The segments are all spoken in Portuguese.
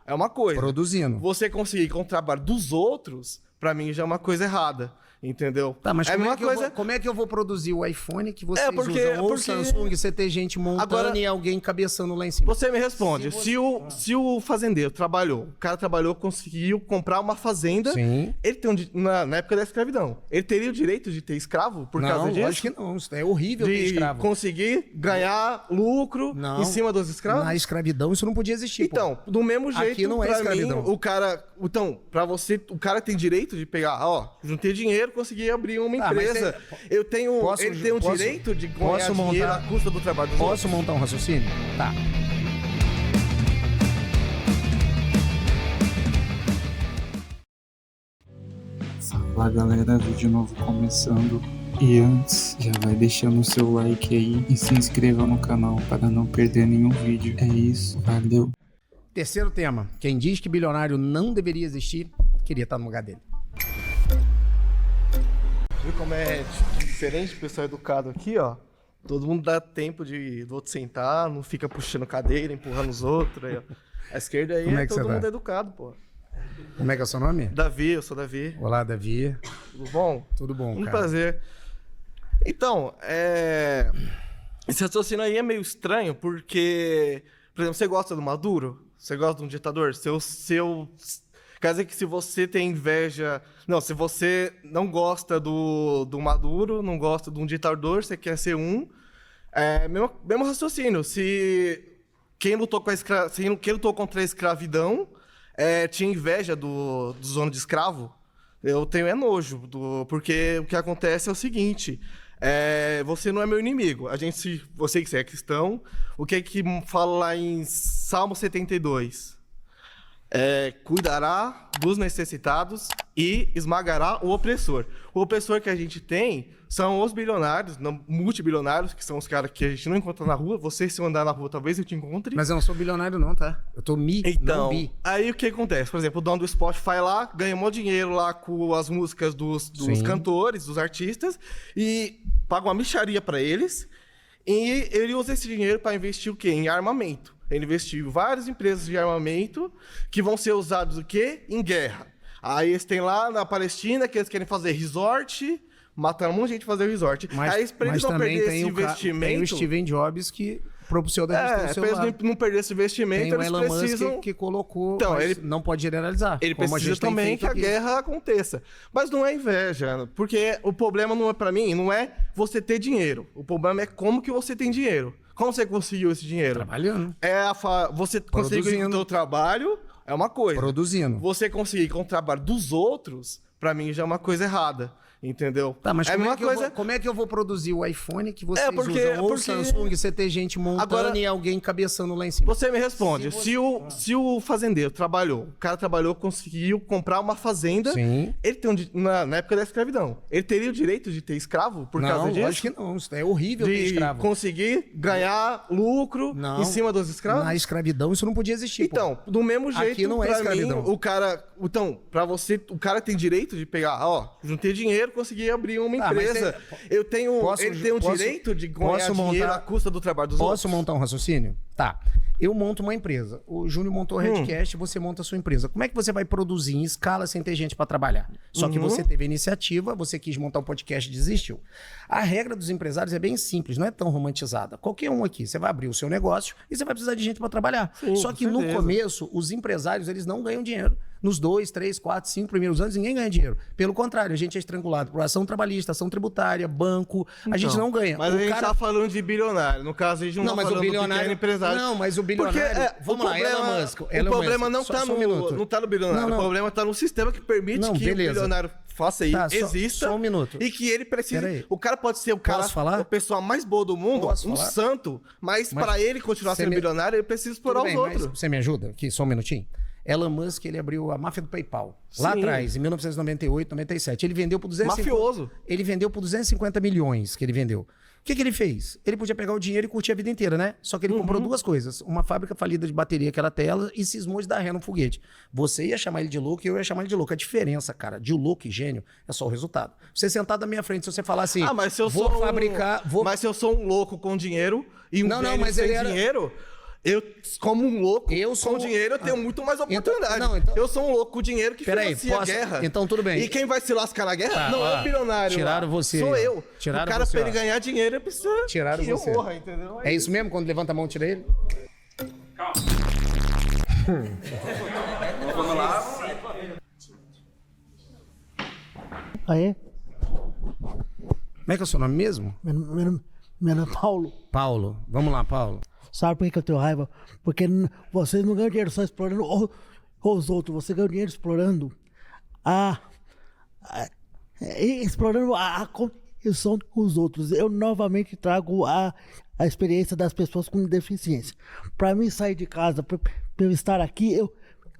é uma coisa. Produzindo. Você conseguir com o trabalho dos outros, pra mim já é uma coisa errada. Entendeu? Tá, mas é como é que eu vou produzir o iPhone que vocês porque usam? Ou o Samsung, você ter gente montando Agora, e alguém cabeçando lá em cima. Você me responde. Se o fazendeiro trabalhou, o cara trabalhou, conseguiu comprar uma fazenda, Sim. ele tem na época da escravidão, ele teria o direito de ter escravo por causa disso? Não, acho que não. Isso é horrível ter escravo. Conseguir ganhar lucro em cima dos escravos? Na escravidão isso não podia existir. Então, do mesmo jeito, aqui não é pra escravidão. mim, o cara... Então, pra você, o cara tem direito de pegar, juntei dinheiro, consegui abrir uma empresa. Ele tem o direito de ganhar dinheiro à custa do trabalho dos outros. Posso montar um raciocínio? Tá. Fala galera, vídeo novo começando. E antes, já vai deixando o seu like aí e se inscreva no canal para não perder nenhum vídeo. É isso, valeu. Terceiro tema. Quem diz que bilionário não deveria existir, queria estar no lugar dele. Viu como é diferente o pessoal educado aqui, ó? Todo mundo dá tempo do outro sentar, não fica puxando cadeira, empurrando os outros. Aí, ó. A esquerda aí Como todo mundo educado, pô. Como é que é o seu nome? Davi, eu sou Davi. Olá, Davi. Tudo bom? Tudo bom, cara. Prazer. Então, esse raciocínio aí é meio estranho, porque, por exemplo, você gosta do Maduro? Você gosta de um ditador? Quer dizer que se você tem inveja... Não, se você não gosta do Maduro, não gosta de um ditador, você quer ser um... mesmo raciocínio. Se quem lutou contra a escravidão tinha inveja do dono de escravo, eu tenho nojo. Porque o que acontece é o seguinte... você não é meu inimigo. Você que é cristão, o que fala lá em Salmo 72? Cuidará dos necessitados e esmagará o opressor. O opressor que a gente tem são os bilionários, multibilionários, que são os caras que a gente não encontra na rua. Você, se eu andar na rua, talvez eu te encontre. Mas eu não sou bilionário não, tá? Eu tô não bi. Aí o que acontece? Por exemplo, o dono do Spotify lá ganha um monte de dinheiro lá com as músicas dos cantores, dos artistas, e paga uma mixaria pra eles, e ele usa esse dinheiro para investir o quê? Em armamento. Ele investiu em várias empresas de armamento que vão ser usados o quê? Em guerra. Aí eles têm lá na Palestina que eles querem fazer resort, mataram um monte de gente fazer resort. Aí pra eles não perder esse investimento... Tem o Steven Jobs que propulsou da gente pra eles não perder esse investimento, tem eles precisam... Musk que colocou, então, ele não pode generalizar. Ele precisa também que a guerra aconteça. Mas não é inveja, porque o problema não é, pra mim, não é você ter dinheiro. O problema é como que você tem dinheiro. Como você conseguiu esse dinheiro? Trabalhando. Você conseguiu com o seu trabalho, é uma coisa. Produzindo. Você conseguir com o trabalho dos outros, pra mim já é uma coisa errada. Entendeu? Tá, mas como é que eu vou produzir o iPhone que vocês usam? Ou o Samsung, você ter gente montando e alguém cabeçando lá em cima? Você me responde. Se o fazendeiro trabalhou, o cara trabalhou, conseguiu comprar uma fazenda, ele tem na época da escravidão, ele teria o direito de ter escravo por causa disso? Não, acho que não. Isso é horrível ter escravo. Conseguir ganhar lucro em cima dos escravos? Na escravidão isso não podia existir. Então, do mesmo jeito, aqui não é escravidão. Mim, o cara... Então, pra você, o cara tem direito de pegar, juntei dinheiro, consegui abrir uma empresa. Ele tem o direito de ganhar dinheiro à custa do trabalho dos outros. Posso montar um raciocínio? Tá. Eu monto uma empresa. O Júnior montou o Redcast, você monta a sua empresa. Como é que você vai produzir em escala sem ter gente para trabalhar? Só que você teve a iniciativa, você quis montar um podcast e desistiu. A regra dos empresários é bem simples, não é tão romantizada. Qualquer um aqui, você vai abrir o seu negócio e você vai precisar de gente para trabalhar. Só que no começo, os empresários, eles não ganham dinheiro. Nos 2, 3, 4, 5 primeiros anos, ninguém ganha dinheiro. Pelo contrário, a gente é estrangulado por ação trabalhista, ação tributária, banco. A gente não ganha. Mas a gente tá falando de bilionário. No caso, a gente não tá falando do pequeno empresário. Não, mas o bilionário... Vamos lá, Elon Musk. O problema não tá no bilionário. O problema tá no sistema que permite que o bilionário faça isso, exista. Só um minuto. E que ele precisa... O cara pode ser o pessoa mais boa do mundo, santo, mas para ele continuar sendo bilionário, ele precisa explorar os outros. Você me ajuda aqui, só um minutinho? Elon Musk, ele abriu a máfia do PayPal. Lá atrás, em 1998, 97. Ele vendeu por 250... Mafioso. Ele vendeu por 250 milhões que ele vendeu. O que ele fez? Ele podia pegar o dinheiro e curtir a vida inteira, né? Só que ele comprou duas coisas. Uma fábrica falida de bateria, que era tela, e cismou de dar ré no foguete. Você ia chamar ele de louco e eu ia chamar ele de louco. A diferença, cara, de louco e gênio é só o resultado. Você sentado na minha frente, se você falar assim... mas se eu vou fabricar... Mas se eu sou um louco com dinheiro e um gênio sem dinheiro... Eu, como um louco, com dinheiro, eu tenho muito mais oportunidade. Eu sou um louco com dinheiro que financia a guerra. Então, tudo bem. E quem vai se lascar na guerra não é o bilionário. Tiraram você. Sou eu. Tiraram o cara, você, pra ele ganhar dinheiro, ele precisa tiraram que você. eu morra, entendeu? É isso mesmo? Quando levanta a mão, tira ele? Calma. Vamos lá. Aí, Como é que é o seu nome mesmo? meu nome é Paulo. Paulo. Vamos lá, Paulo. Sabe por que eu tenho raiva? Porque vocês não ganham dinheiro só explorando os outros. Você ganha dinheiro explorando explorando a condição dos outros. Eu novamente trago a experiência das pessoas com deficiência. Para mim sair de casa, para eu estar aqui, eu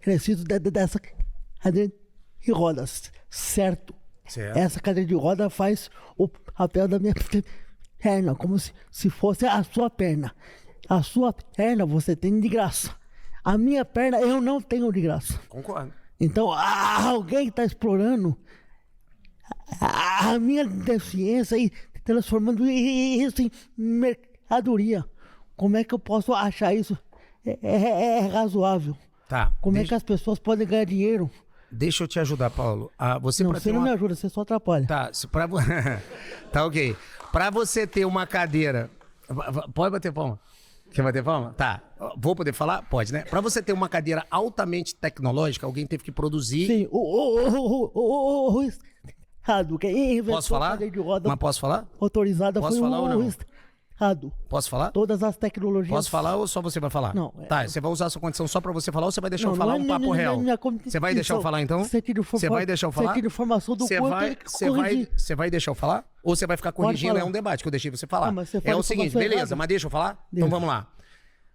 preciso dessa cadeira de rodas, certo? Essa cadeira de roda faz o papel da minha perna, como se fosse a sua perna. A sua perna você tem de graça. A minha perna eu não tenho de graça. Concordo. Então, alguém está explorando a minha deficiência e transformando isso em mercadoria. Como é que eu posso achar isso? É razoável. Tá. Como é que as pessoas podem ganhar dinheiro? Deixa eu te ajudar, Paulo. Você Não me ajuda, você só atrapalha. Tá, tá ok. Pra você ter uma cadeira... Pode bater palma? Quer bater palma? Tá. Vou poder falar? Pode, né? Pra você ter uma cadeira altamente tecnológica, alguém teve que produzir... Sim, o Estado, que inventou Posso falar? a cadeira de roda Mas posso falar? autorizada Posso foi falar ou não? o Estado. Posso falar? Todas as tecnologias... Posso falar ou só você vai falar? Não. Tá, você vai usar a sua condição só pra você falar ou você vai deixar eu Não, falar não é um papo minha- real? minha Você vai deixar eu falar então? Você vai deixar eu falar? Você tira informação do corpo e corrigir. Você vai deixar eu falar? Ou você vai ficar Pode corrigindo? falar. É um debate que eu deixei você falar. Ah, mas você É fala o seguinte, informação beleza, errada. mas deixa eu falar? Então vamos lá.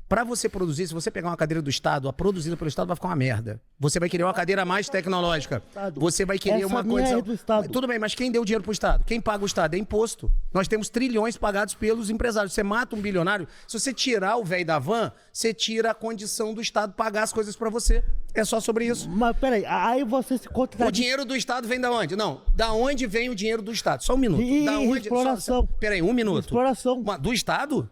Pra você produzir, se você pegar uma cadeira do Estado, a produzida pelo Estado vai ficar uma merda. Você vai querer uma cadeira mais tecnológica. Você vai querer Essa uma minha condição... é do Estado. Tudo bem, mas quem deu dinheiro pro Estado? Quem paga o Estado? É imposto. Nós temos trilhões pagados pelos empresários. Você mata um bilionário, se você tirar o velho da van, você tira a condição do Estado pagar as coisas pra você. É só sobre isso. Mas peraí, aí você se O contradiz. dinheiro do Estado vem da onde? Não, da onde vem o dinheiro do Estado? Só um minuto. E Da onde... exploração. Peraí, um minuto. Exploração. Do Estado?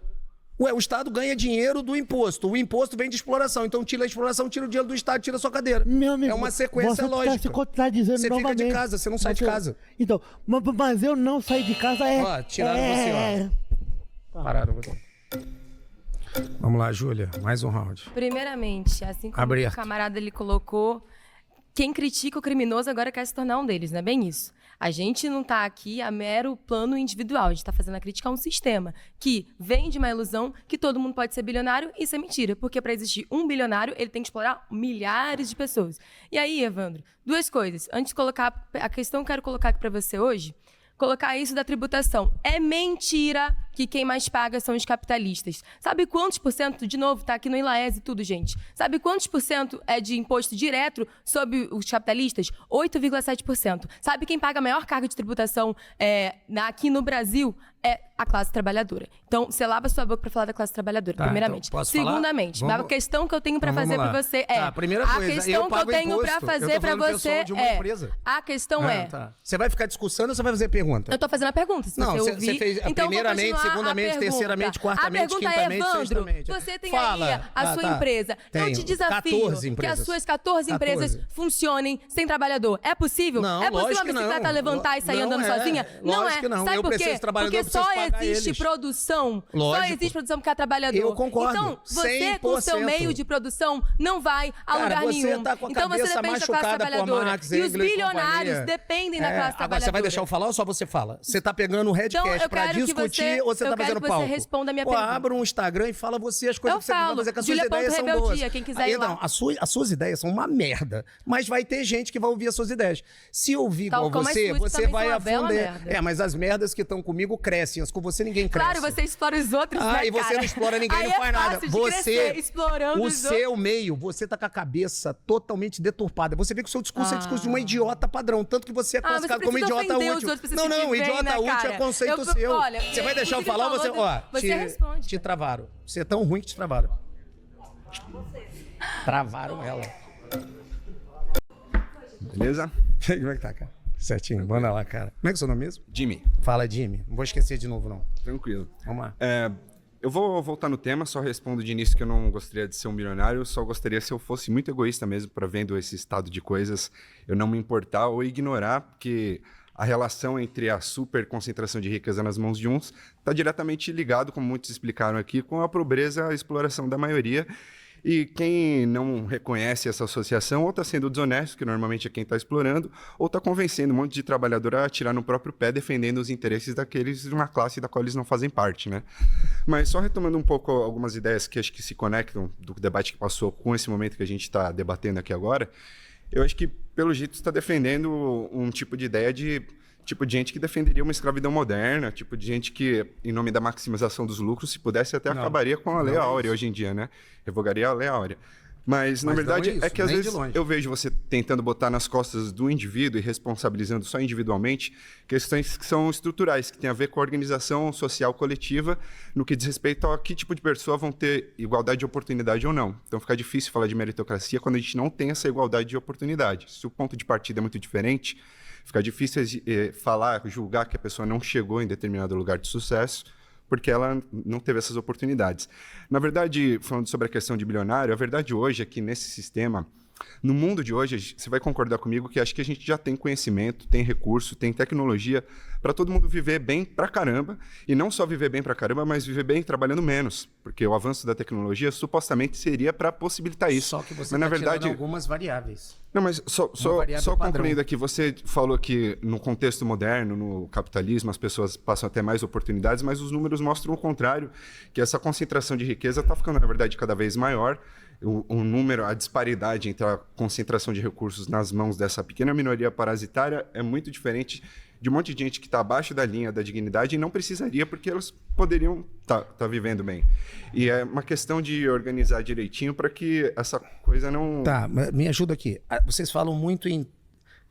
Ué, o Estado ganha dinheiro do imposto. O imposto vem de exploração. Então tira a exploração, tira o dinheiro do Estado, tira a sua cadeira. Meu amigo, é uma sequência você lógica. Tá se contradizendo Você novamente. fica de casa, você não sai de casa. Então, mas eu não saí de casa Ó, tiraram você, ó. Pararam você. Vamos lá, Júlia. Mais um round. Primeiramente, assim como Aberto. o camarada ele colocou, quem critica o criminoso agora quer se tornar um deles, não é bem isso? A gente não está aqui a mero plano individual, a gente está fazendo a crítica a um sistema que vende uma ilusão que todo mundo pode ser bilionário, e isso é mentira, porque para existir um bilionário, ele tem que explorar milhares de pessoas. E aí, Evandro, duas coisas. Antes de colocar a questão que eu quero colocar aqui para você hoje, colocar isso da tributação. É mentira que quem mais paga são os capitalistas. Sabe quantos por cento, de novo, tá aqui no ILAES e tudo, gente. Sabe quantos por cento é de imposto direto sobre os capitalistas? 8,7%. Sabe quem paga a maior carga de tributação aqui no Brasil? É a classe trabalhadora. Então, você lava sua boca para falar da classe trabalhadora, Tá, primeiramente. então, posso falar? Segundamente, Vamos- a questão que eu tenho para Então, fazer vamos para lá. você Tá, primeira coisa, a eu questão que eu pago tenho para imposto. fazer Eu tô para falando pessoal você de uma empresa. a questão é Tá. Você vai ficar discussando ou você vai fazer pergunta? eu tô fazendo a pergunta, se Não, você você ouvir. fez Então, eu vou primeiramente, continuar a segundamente, pergunta. terceiramente, quartamente, a pergunta quintamente, é, Evandro, sextamente. você tem Fala. aí a sua Tá. empresa. Eu Tenho te desafio 14 que empresas. as suas 14 empresas 14. funcionem sem trabalhador. É possível? Não, é possível lógico a que não. bicicleta levantar e sair Não andando é. sozinha? Não Lógico é. que não. Sabe Eu por preciso quê? de trabalhador, Porque preciso só pagar existe eles. produção. Só Lógico. existe produção porque há trabalhador. Eu concordo. Então, você com o seu 100%. meio de produção não vai a Cara, lugar você nenhum. tá com a Então você cabeça depende da classe machucada por trabalhadora. Marx, E os Engels e bilionários companhia. dependem da classe Agora, trabalhadora. você vai deixar eu falar ou só você fala? Você tá pegando o Então, Redcast eu pra quero que discutir você- ou você eu tá quero fazendo que você palco? responda a minha Pô, pergunta. abra um Instagram e fala você as coisas Eu que você falo. vai fazer, que as suas Julia ideias são Rebeldia, boas. quem quiser ir lá. Então, as suas ideias são uma merda, mas vai ter gente que vai ouvir as suas ideias. Se ouvir Tal igual como as você, suas você também vai são uma bela afundar. merda. Mas as merdas que estão comigo crescem, as com você ninguém cresce. Claro, você explora os outros, né, E você cara? não explora ninguém, Aí não faz é nada. fácil de Você, crescer, explorando o os seu meio, você tá com a cabeça totalmente deturpada. Você vê que o seu discurso é discurso de uma idiota padrão, tanto que você é você classificado como precisa idiota ofender os útil. outros pra se Não, sentir bem, idiota né, útil cara? é conceito Eu- seu. olha, Você vai deixar eu isso que falar ou ele você... falou, Ó, você responde. te travaram. Você é tão ruim que te travaram. Travaram ela. Beleza? Como é que tá, cara? Certinho, manda lá, cara. Como é que é o seu nome mesmo? Jimmy, Fala, Jimmy. Não vou esquecer de novo, não. tranquilo. Vamos lá. Eu vou voltar no tema, só respondo de início que eu não gostaria de ser um milionário, só gostaria se eu fosse muito egoísta mesmo para vendo esse estado de coisas, eu não me importar ou ignorar, porque a relação entre a super concentração de riqueza nas mãos de uns está diretamente ligado, como muitos explicaram aqui, com a pobreza e a exploração da maioria. E quem não reconhece essa associação ou está sendo desonesto, que normalmente é quem está explorando, ou está convencendo um monte de trabalhador a atirar no próprio pé, defendendo os interesses daqueles de uma classe da qual eles não fazem parte, né? Mas só retomando um pouco algumas ideias que acho que se conectam do debate que passou com esse momento que a gente está debatendo aqui agora, eu acho que, pelo jeito, está defendendo um tipo de ideia de tipo de gente que defenderia uma escravidão moderna, tipo de gente que, em nome da maximização dos lucros, se pudesse até acabaria com a Lei Áurea hoje em dia, né? Revogaria a Lei Áurea. Mas na verdade, é que às vezes eu vejo você tentando botar nas costas do indivíduo e responsabilizando só individualmente questões que são estruturais, que têm a ver com a organização social coletiva no que diz respeito a que tipo de pessoa vão ter igualdade de oportunidade ou não. Então fica difícil falar de meritocracia quando a gente não tem essa igualdade de oportunidade. Se o ponto de partida é muito diferente, fica difícil falar, julgar que a pessoa não chegou em determinado lugar de sucesso porque ela não teve essas oportunidades. Na verdade, falando sobre a questão de bilionário, a verdade hoje é que nesse sistema, no mundo de hoje, você vai concordar comigo que acho que a gente já tem conhecimento, tem recurso, tem tecnologia para todo mundo viver bem pra caramba, e não só viver bem pra caramba, mas viver bem trabalhando menos, porque o avanço da tecnologia supostamente seria para possibilitar isso. Só que você mas, na tá verdade, tirando algumas variáveis. Não, mas só concluindo aqui, você falou que no contexto moderno, no capitalismo, as pessoas passam a ter mais oportunidades, mas os números mostram o contrário, que essa concentração de riqueza está ficando, na verdade, cada vez maior. O número, a disparidade entre a concentração de recursos nas mãos dessa pequena minoria parasitária é muito diferente de um monte de gente que está abaixo da linha da dignidade e não precisaria, porque elas poderiam tá vivendo bem. E é uma questão de organizar direitinho para que essa coisa não... Tá, me ajuda aqui. Vocês falam muito em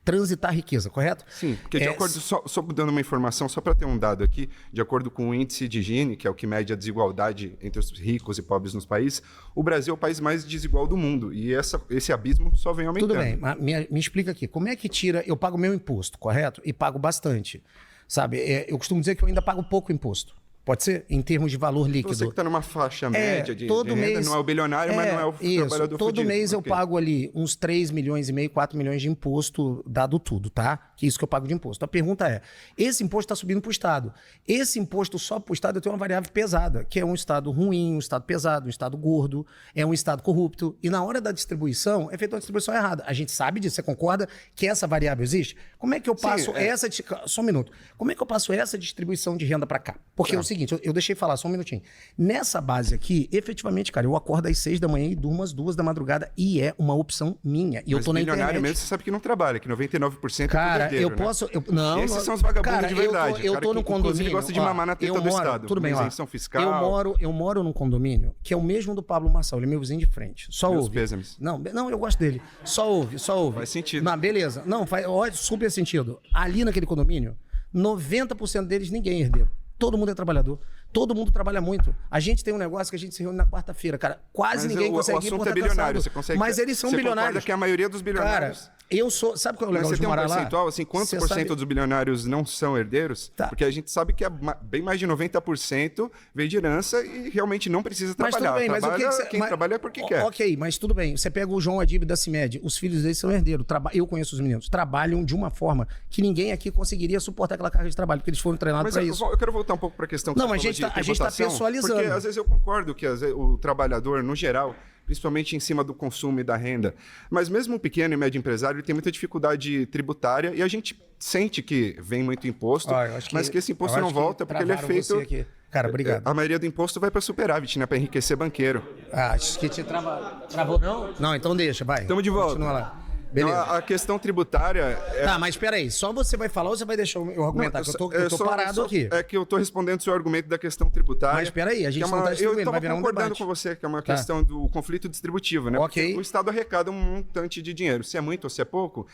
transitar riqueza, correto? Sim, porque de acordo, só dando uma informação, só para ter um dado aqui, de acordo com o índice de Gini, que é o que mede a desigualdade entre os ricos e pobres nos países, o Brasil é o país mais desigual do mundo, e esse abismo só vem aumentando. Tudo bem, mas me explica aqui, como é que tira, eu pago meu imposto, correto? E pago bastante, sabe? Eu costumo dizer que eu ainda pago pouco imposto. Pode ser? Em termos de valor líquido. Você que está numa faixa média de renda, mês, não é o bilionário, mas não é o trabalhador todo fudido. mês eu pago ali uns 3 milhões e meio, 4 milhões de imposto, dado tudo, tá? Que é isso que eu pago de imposto. A pergunta é, esse imposto está subindo para o Estado. Esse imposto só para o Estado eu tenho uma variável pesada, que é um Estado ruim, um Estado pesado, um Estado gordo, é um Estado corrupto. E na hora da distribuição, é feita uma distribuição errada. A gente sabe disso, você concorda que essa variável existe? Como é que eu passo essa... Só um minuto. Como é que eu passo essa distribuição de renda para cá? Porque é o seguinte, eu deixei falar só um minutinho. Nessa base aqui, efetivamente, cara, eu acordo às 6 da manhã e durmo às 2 da madrugada e é uma opção minha. E eu tô na internet. Milionário mesmo, você sabe que não trabalha, que 99% cara, é tudo herdeiro, eu posso... Não, esses são os vagabundos cara, de verdade. Eu tô no condomínio... Ele gosta de mamar na teta do Estado. Tudo bem, isenção fiscal. Eu moro num condomínio que é o mesmo do Pablo Marçal, ele é meu vizinho de frente. Só Meus ouve. pêsames. Não, eu gosto dele. Só ouve. Faz sentido. Não, beleza. Não, faz super sentido. Ali naquele condomínio, 90% deles ninguém é herdeiro. Todo mundo é trabalhador. Todo mundo trabalha muito. A gente tem um negócio que a gente se reúne na quarta-feira, cara. Quase ninguém consegue ir por é bilionário. Você consegue... Mas eles são bilionários. Que a maioria dos bilionários... Cara, eu sou... Sabe qual é o legal de morar lá? Você tem um percentual, assim, quantos por cento dos bilionários não são herdeiros? Tá. Porque a gente sabe que bem mais de 90% veio de herança e realmente não precisa trabalhar. Mas tudo bem, trabalha, mas o que quem trabalha é porque quer. Ok, mas tudo bem. Você pega o João Adib da CIMED, os filhos deles são herdeiros. Eu conheço os meninos. Trabalham de uma forma que ninguém aqui conseguiria suportar aquela carga de trabalho, porque eles foram treinados para isso. Eu quero voltar um pouco para a questão que não, mas a gente tá pessoalizando. Porque às vezes eu concordo que o trabalhador, no geral, principalmente em cima do consumo e da renda, mas mesmo o pequeno e médio empresário ele tem muita dificuldade tributária e a gente sente que vem muito imposto, mas que esse imposto não volta porque ele é feito... Cara, obrigado. A maioria do imposto vai para superávit, né? Para enriquecer banqueiro. Acho que te travou, não? Não, então deixa, vai. Estamos de volta. Continua lá. Beleza. Então, a questão tributária... Tá, mas espera aí. Só você vai falar ou você vai deixar eu argumentar? Eu tô parado aqui. É que eu tô respondendo o seu argumento da questão tributária. Mas espera aí, a gente não tá distribuindo, vai virar um debate. Eu tô concordando com você, que é uma questão do conflito distributivo, né? Ok. Porque o Estado arrecada um montante de dinheiro. Se é muito ou se é pouco...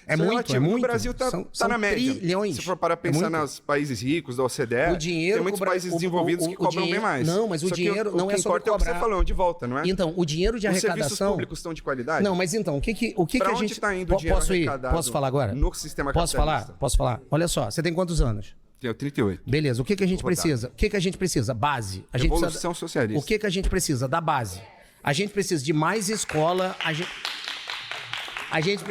É muito. O Brasil tá na média. Trilhões. Se for para pensar nos países ricos da OCDE, tem muitos países desenvolvidos que cobram bem mais. Não, mas o dinheiro não é só cobrar. O que importa é o que você falou, de volta, não é? Então, o dinheiro de arrecadação... Os serviços públicos estão de qualidade? Não, mas então, o que a gente... Está indo o dinheiro arrecadado Posso falar agora? no sistema capitalista? Posso falar? Olha só, você tem quantos anos? Tenho 38. Beleza, o que a gente Vou rodar. precisa? O que a gente precisa? Base. A gente Revolução precisa... socialista. O que a gente precisa? Da base. A gente precisa de mais escola, a gente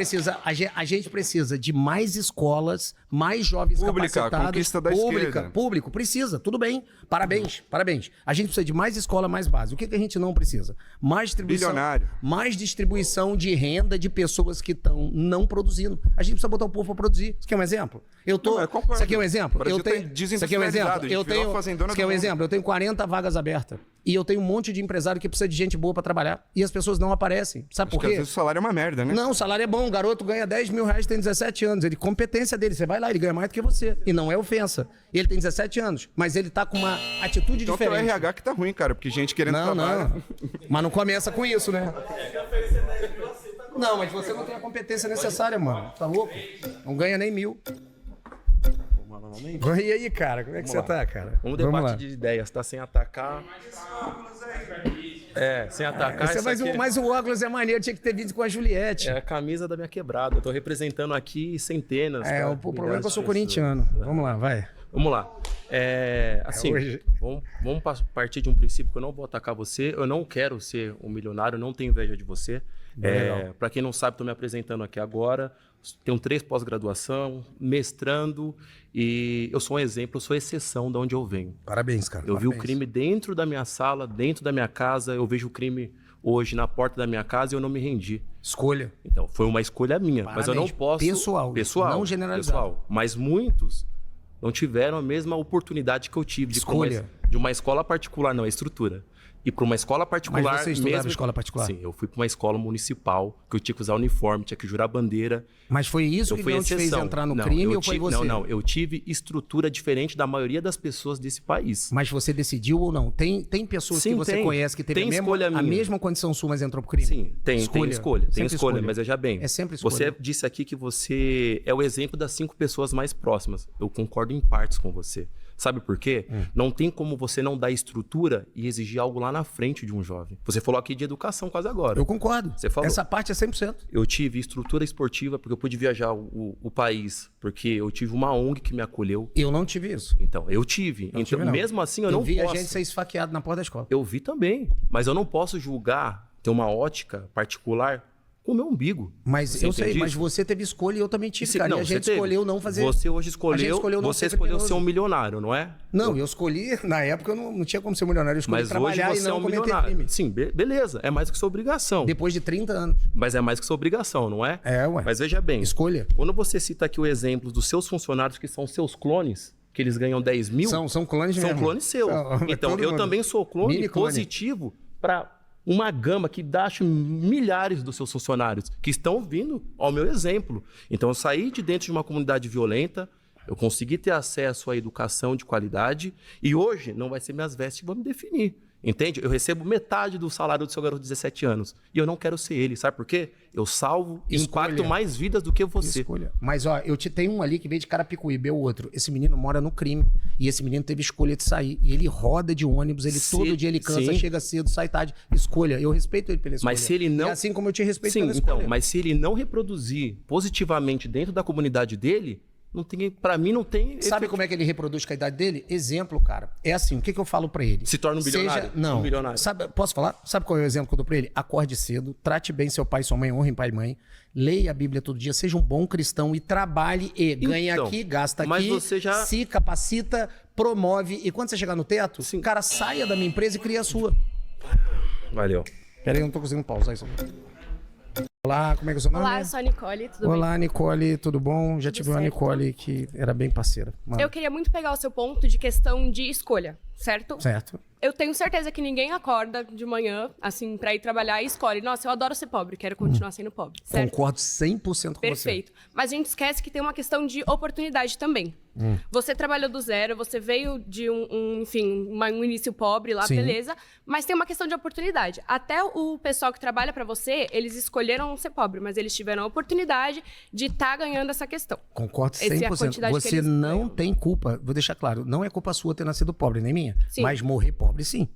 precisa de mais escolas, mais jovens Pública, capacitados. conquista da esquerda. Público, precisa, tudo bem. Parabéns. A gente precisa de mais escola, mais base. O que a gente não precisa? Mais distribuição. Bilionário. Mais distribuição de renda de pessoas que estão não produzindo. A gente precisa botar o povo para produzir. Isso aqui é um exemplo? Eu concordo. Isso aqui é um exemplo? O Brasil tá Isso aqui é um exemplo? desindustrializado, a gente virou a fazendona Isso aqui é um do mundo. exemplo. Eu tenho 40 vagas abertas. E eu tenho um monte de empresário que precisa de gente boa para trabalhar. E as pessoas não aparecem. Sabe por Porque às quê? vezes o salário é uma merda, né? Não, o salário é bom. O garoto ganha 10 mil reais, tem 17 anos. Ele, competência dele. Você vai lá, ele ganha mais do que você. E não é ofensa. Ele tem 17 anos, mas ele tá com uma atitude Então tem o diferente. RH que tá ruim, cara, porque gente querendo Não, trabalhar. não. Mas não começa com isso, né? Não, mas você não tem a competência necessária, mano. Tá louco? Não ganha nem 1.000. E aí, cara? Como é que você tá, cara? Vamos debate de ideias, tá? Sem atacar. Sem atacar. Mas o óculos é maneiro, tinha que ter vídeo com a Juliette. É a camisa da minha quebrada. Eu tô representando aqui centenas. Tá? O problema é que eu sou Milhares de corintiano. pessoas. Vamos lá, vai. Vamos lá. Assim, hoje. vamos partir de um princípio que eu não vou atacar você. Eu não quero ser um milionário, eu não tenho inveja de você. Para quem não sabe, estou me apresentando aqui agora. Tenho 3 pós-graduação, mestrando, e eu sou um exemplo, eu sou exceção de onde eu venho. Parabéns, cara. Eu vi o crime dentro da minha sala, dentro da minha casa. Eu vejo o crime hoje na porta da minha casa e eu não me rendi. Escolha. Então, foi uma escolha minha. Mas eu não posso... Pessoal, não generalizado. Pessoal. Mas muitos não tiveram a mesma oportunidade que eu tive de uma escola particular, não, é estrutura. E para uma escola particular... Mas você estudava em escola particular? Sim, eu fui para uma escola municipal, que eu tinha que usar uniforme, tinha que jurar bandeira. Mas foi isso que não te fez entrar no crime ou foi você? Não, eu tive estrutura diferente da maioria das pessoas desse país. Mas você decidiu ou não? Tem pessoas que você conhece que teve a mesma condição sua, mas entrou pro crime? Sim, tem escolha, mas veja bem. É sempre escolha. Você disse aqui que você é o exemplo das 5 pessoas mais próximas. Eu concordo em partes com você. Sabe por quê? Não tem como você não dar estrutura e exigir algo lá na frente de um jovem. Você falou aqui de educação quase agora. Eu concordo. Você falou. Essa parte é 100%. Eu tive estrutura esportiva porque eu pude viajar o país, porque eu tive uma ONG que me acolheu. Eu não tive isso. Então, eu tive. Então, mesmo assim, eu não posso... vi a gente ser esfaqueado na porta da escola. Eu vi também, mas eu não posso julgar, ter uma ótica particular com o meu umbigo. Mas eu sei, mas você teve escolha e eu também tive, cara. Não, e a gente escolheu não fazer... Você hoje escolheu, você escolheu ser um milionário, não é? Não, eu escolhi... Na época eu não tinha como ser milionário. Eu escolhi mas trabalhar hoje você e não é um cometer milionário. crime. Sim, beleza. É mais do que sua obrigação. Depois de 30 anos. Mas é mais que sua obrigação, não é? É, ué. Mas veja bem. Escolha. Quando você cita aqui o exemplo dos seus funcionários, que são seus clones, que eles ganham 10 mil... São clones mesmo. São clones seus. Então, eu também sou clone positivo para... uma gama que dá, acho, milhares dos seus funcionários que estão vindo ao meu exemplo. Então, eu saí de dentro de uma comunidade violenta, eu consegui ter acesso à educação de qualidade e hoje não vai ser minhas vestes que vão me definir. Entende? Eu recebo metade do salário do seu garoto de 17 anos e eu não quero ser ele. Sabe por quê? Eu salvo e impacto mais vidas do que você. Escolha. Mas, ó, eu te tenho um ali que veio de Carapicuíba, é o outro. Esse menino mora no crime e esse menino teve escolha de sair. E ele roda de ônibus, todo dia ele cansa, chega cedo, sai tarde. Escolha. Eu respeito ele pela escolha. Mas se ele não... E assim como eu te respeito pela escolha. Então, mas se ele não reproduzir positivamente dentro da comunidade dele... não tem, pra mim não tem... Sabe como é que ele reproduz com a idade dele? Exemplo, cara. É assim, o que eu falo pra ele? Se torna um bilionário? Não. Um bilionário. Posso falar? Sabe qual é o exemplo que eu dou pra ele? Acorde cedo, trate bem seu pai e sua mãe, honrem pai e mãe, leia a Bíblia todo dia, seja um bom cristão e trabalhe ganha aqui, gasta aqui, mas você já... se capacita, promove. E quando você chegar no teto, cara, saia da minha empresa e cria a sua. Valeu. Peraí, eu não tô conseguindo pausar isso. Olá, como é que é o seu nome? Olá, eu sou a Nicole, tudo bem? Olá, Nicole, tudo bom? Já tive uma Nicole que era bem parceira. Mano. Eu queria muito pegar o seu ponto de questão de escolha, certo? Certo. Eu tenho certeza que ninguém acorda de manhã, assim, pra ir trabalhar e escolhe. Nossa, eu adoro ser pobre, quero continuar sendo pobre, certo? Concordo 100% com Perfeito. Mas a gente esquece que tem uma questão de oportunidade também. Você trabalhou do zero, você veio de um início pobre lá, Sim. beleza. Mas tem uma questão de oportunidade. Até o pessoal que trabalha pra você, eles escolheram não ser pobre, mas eles tiveram a oportunidade de estar ganhando essa questão. Concordo 100%. Essa é a quantidade que Você eles não ganham. tem culpa, vou deixar claro, não é culpa sua ter nascido pobre, nem minha. Sim. Mas morrer pobre, sim.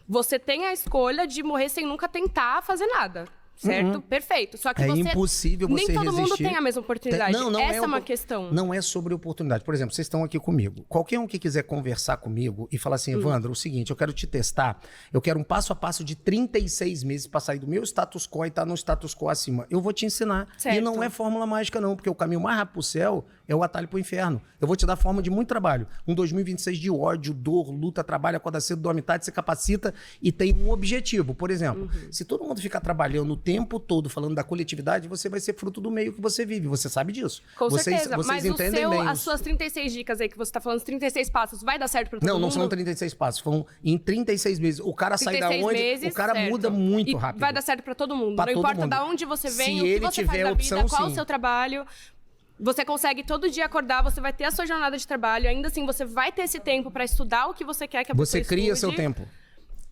Você tem a escolha de morrer sem nunca tentar fazer nada. certo? Perfeito. Só que É você... impossível você nem todo mundo resistir. tem a mesma oportunidade. Não Essa é é uma questão. Não é sobre oportunidade. Por exemplo, vocês estão aqui comigo. Qualquer um que quiser conversar comigo e falar assim, Evandro, o seguinte, eu quero te testar, eu quero um passo a passo de 36 meses para sair do meu status quo e estar no status quo acima. Eu vou te ensinar. Certo. E não é fórmula mágica não, porque o caminho mais rápido pro céu é o atalho pro inferno. Eu vou te dar forma de muito trabalho. Um 2026 de ódio, dor, luta, trabalho, acorda cedo, dorme tarde, se capacita e tem um objetivo. Por exemplo, se todo mundo ficar trabalhando o tempo todo falando da coletividade, você vai ser fruto do meio que você vive. Você sabe disso. Com certeza. Vocês Mas entendem bem as isso. suas 36 dicas aí que você tá falando, os 36 passos, vai dar certo pra todo mundo? Não são 36 passos. Foram em 36 meses. O cara sai da 36 onde, meses, o cara certo. muda muito E rápido. vai dar certo pra todo mundo. Pra Não todo importa mundo. de onde você vem, Se o que ele você tiver faz da opção, vida, qual sim. o seu trabalho. Você consegue todo dia acordar, você vai ter a sua jornada de trabalho, ainda assim você vai ter esse tempo pra estudar o que você quer que a Você pessoa cria estude. seu tempo.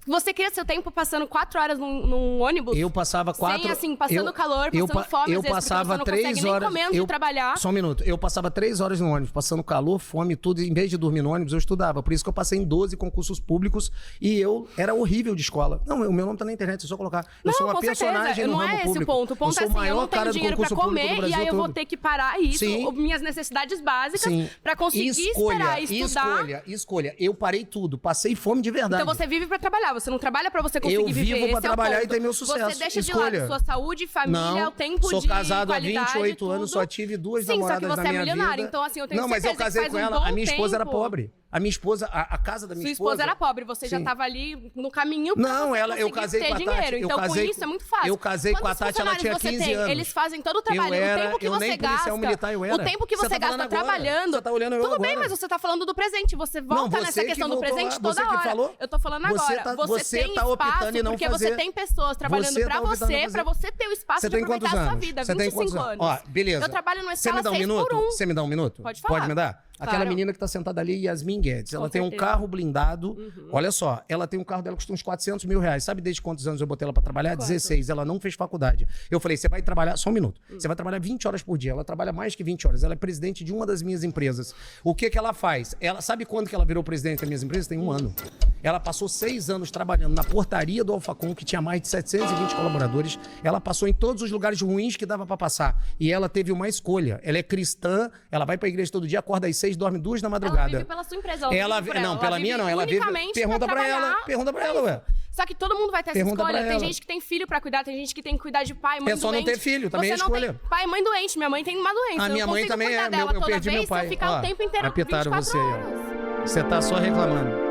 Você cria seu tempo passando 4 horas num ônibus? Eu passava 4... Sem, assim, passando calor, passando fome, eu às vezes, passava porque você não 3 consegue horas... nem comer antes de trabalhar. Só um minuto. Eu passava 3 horas no ônibus, passando calor, fome, tudo. Em vez de dormir no ônibus, eu estudava. Por isso que eu passei em 12 concursos públicos e eu era horrível de escola. Não, o meu nome tá na internet, é só colocar. Eu sou uma com personagem certeza. no Não ramo é esse público. o ponto. O ponto eu sou é o assim, eu maior não tenho cara do dinheiro pra concurso público do comer e Brasil aí eu vou todo. ter que parar isso, Sim. minhas necessidades básicas, Sim. pra conseguir esperar estudar. Escolha. Eu parei tudo. Passei fome de verdade. Então você vive pra trabalhar, você não trabalha pra você conseguir Eu viver. vivo pra Esse é o trabalhar ponto. e ter meu sucesso. Você deixa Escolha. de lado sua saúde, família, Não, o tempo sou de casado há qualidade, 28 anos, tudo. só tive 2 Sim, namoradas só que você na é minha milionário, vida. então assim, eu tenho Não, mas eu certeza casei que com faz um ela, bom a minha esposa era tempo. pobre. A minha esposa, a casa da minha Sua esposa era pobre, você já Sim. tava ali no caminho pra Não, você eu conseguir casei ter com a dinheiro. Tati. Então, com isso é muito fácil. Eu casei com a Quantos Tati, ela tinha funcionários você 15 tem? anos. Eles fazem todo o trabalho. Eu O tempo que nem você policial gasta. militar eu era. O tempo que Você você tá falando gasta agora. trabalhando. Você tá olhando eu Tudo bem, agora. mas você tá falando do presente. Você volta você nessa que questão do voltou presente lá, toda você que hora. falou. Eu tô falando Você agora. tá- Você você tem tá espaço optando em não porque fazer. você tem pessoas trabalhando Você pra tá optando você, em não pra você ter o espaço Você de tem aproveitar quantos a sua anos? vida. Você tem 25 quantos anos. Ó, beleza. Eu trabalho numa Você me escala dá um 6 minuto? por 1. Você me dá um minuto? Pode falar. Pode me dar? Aquela Claro. menina que tá sentada ali, Yasmin Guedes, ela Com tem um certeza. carro blindado. Olha só, ela tem um carro dela que custa uns 400 mil reais. Sabe desde quantos anos eu botei ela pra trabalhar? 16. Ela não fez faculdade. Eu falei, você vai trabalhar, só um minuto. Você vai trabalhar 20 horas por dia. Ela trabalha mais que 20 horas. Ela é presidente de uma das minhas empresas. O que que ela faz? Ela sabe quando que ela virou presidente das minhas empresas? Tem 1 ano. Ela passou 6 anos trabalhando na portaria do Alfacom, que tinha mais de 720 colaboradores. Ela passou em todos os lugares ruins que dava pra passar. E ela teve uma escolha. Ela é cristã, ela vai pra igreja todo dia, acorda às 6, dorme 2 da madrugada. Ela vive pela sua empresa. Ela vive por não, pela minha não. Ela vive. unicamente Pergunta pra ela. trabalhar. Pergunta pra ela, ué. Só que todo mundo vai ter essa Pergunta escolha. pra Tem ela. gente que tem filho pra cuidar, tem gente que tem que cuidar de pai, mãe É só não doente. ter filho, também é Você não escolha. tem pai e mãe doente. Minha mãe tem uma doença. A eu minha não mãe consigo também cuidar é. dela Eu toda perdi vez meu pai. se eu ficar Ó, o tempo inteiro apitaram 24 você aí, horas. ó. Você tá só reclamando.